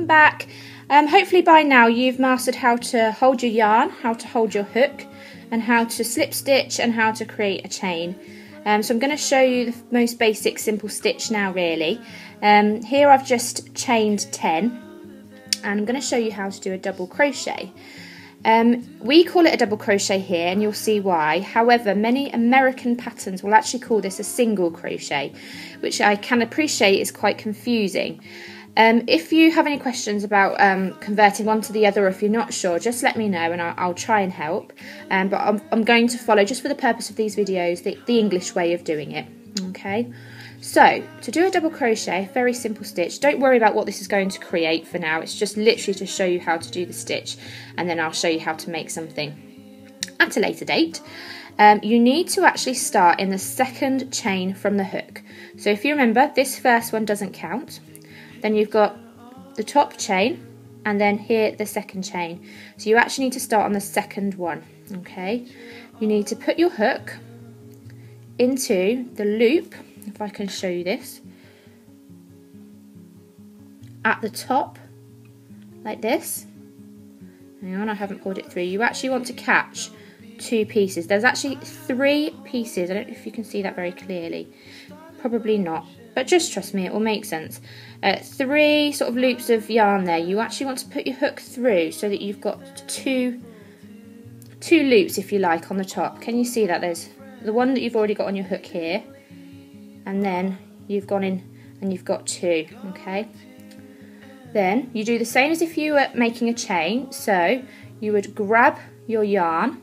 back. Hopefully by now you've mastered how to hold your yarn, how to hold your hook, and how to slip stitch and how to create a chain. So I'm going to show you the most basic simple stitch now really. Here I've just chained 10 and I'm going to show you how to do a double crochet. We call it a double crochet here and you'll see why. However, many American patterns will actually call this a single crochet, which I can appreciate is quite confusing. If you have any questions about converting one to the other, or if you're not sure, just let me know and I'll try and help. But I'm going to follow, just for the purpose of these videos, the English way of doing it. Okay, so to do a double crochet, very simple stitch. Don't worry about what this is going to create for now. It's just literally to show you how to do the stitch, and then I'll show you how to make something at a later date. You need to actually start in the second chain from the hook. So if you remember, this first one doesn't count. Then you've got the top chain and then here the second chain. So you actually need to start on the second one, okay? You need to put your hook into the loop, if I can show you this, at the top, like this. Hang on, I haven't pulled it through. You actually want to catch 2 pieces. There's actually 3 pieces. I don't know if you can see that very clearly. Probably not, but just trust me, it will make sense. 3 sort of loops of yarn there. You actually want to put your hook through so that you've got two loops, if you like, on the top. Can you see that? There's the one that you've already got on your hook here, and then you've gone in and you've got 2, okay? Then you do the same as if you were making a chain. So you would grab your yarn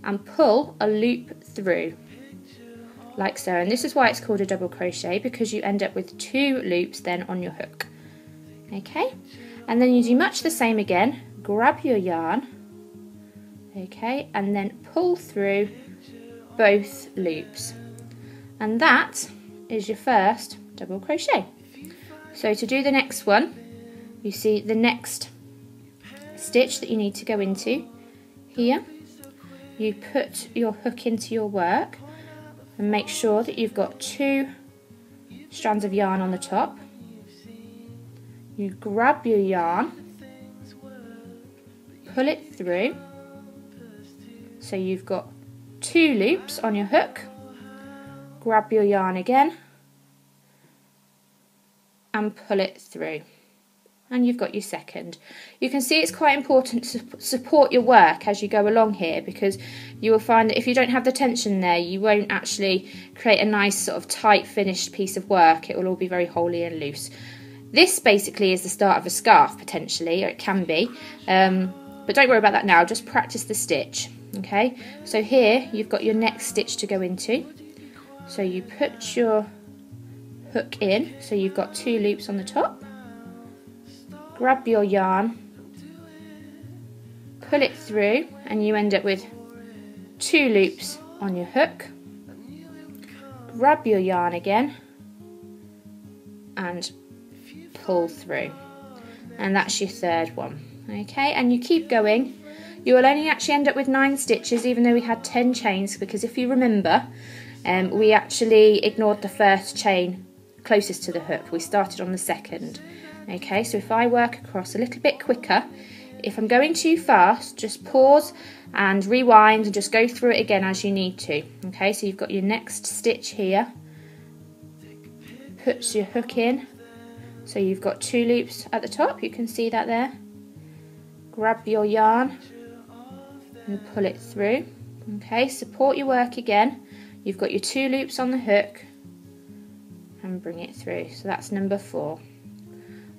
and pull a loop through, like so, and this is why it's called a double crochet, because you end up with 2 loops then on your hook. Okay, and then you do much the same again. Grab your yarn, okay, and then pull through both loops, and that is your first double crochet. So to do the next one, you see the next stitch that you need to go into here. You put your hook into your work and make sure that you've got 2 strands of yarn on the top. You grab your yarn, pull it through, so you've got 2 loops on your hook. Grab your yarn again and pull it through, and you've got your second. You can see it's quite important to support your work as you go along here, because you will find that if you don't have the tension there, you won't actually create a nice sort of tight finished piece of work. It will all be very holey and loose. This basically is the start of a scarf potentially, or it can be, but don't worry about that now, just practice the stitch. Okay, so here you've got your next stitch to go into. So you put your hook in, so you've got 2 loops on the top. Grab your yarn, pull it through, and you end up with 2 loops on your hook. Grab your yarn again and pull through, and that's your third one. Okay, and you keep going. You will only actually end up with 9 stitches, even though we had 10 chains, because if you remember, we actually ignored the first chain closest to the hook. We started on the second. Okay, so if I work across a little bit quicker, if I'm going too fast, just pause and rewind and just go through it again as you need to. Okay, so you've got your next stitch here, puts your hook in, so you've got 2 loops at the top, you can see that there. Grab your yarn and pull it through. Okay, support your work again. You've got your 2 loops on the hook and bring it through. So that's number 4.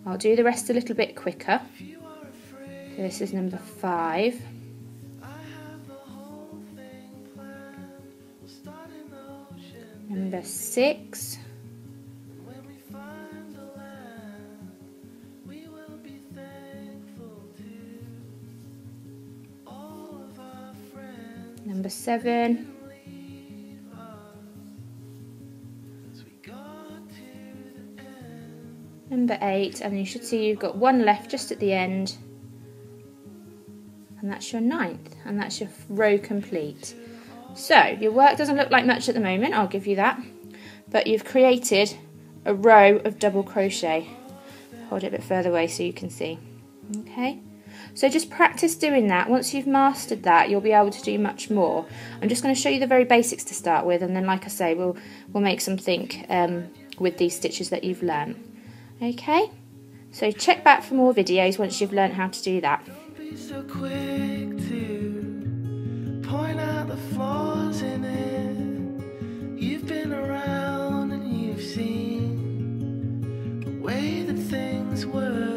I'll do the rest a little bit quicker. So this is number 5. Number 6. Number 7. Number 8, and you should see you've got 1 left just at the end, and that's your 9th, and that's your row complete. So your work doesn't look like much at the moment, I'll give you that, but you've created a row of double crochet. hold it a bit further away so you can see. Okay, so just practice doing that. Once you've mastered that, you'll be able to do much more. I'm just going to show you the very basics to start with, and then, like I say, we'll make something with these stitches that you've learned. Okay, so check back for more videos once you've learned how to do that. Don't be so quick to point out the flaws in it. You've been around and you've seen the way that things work.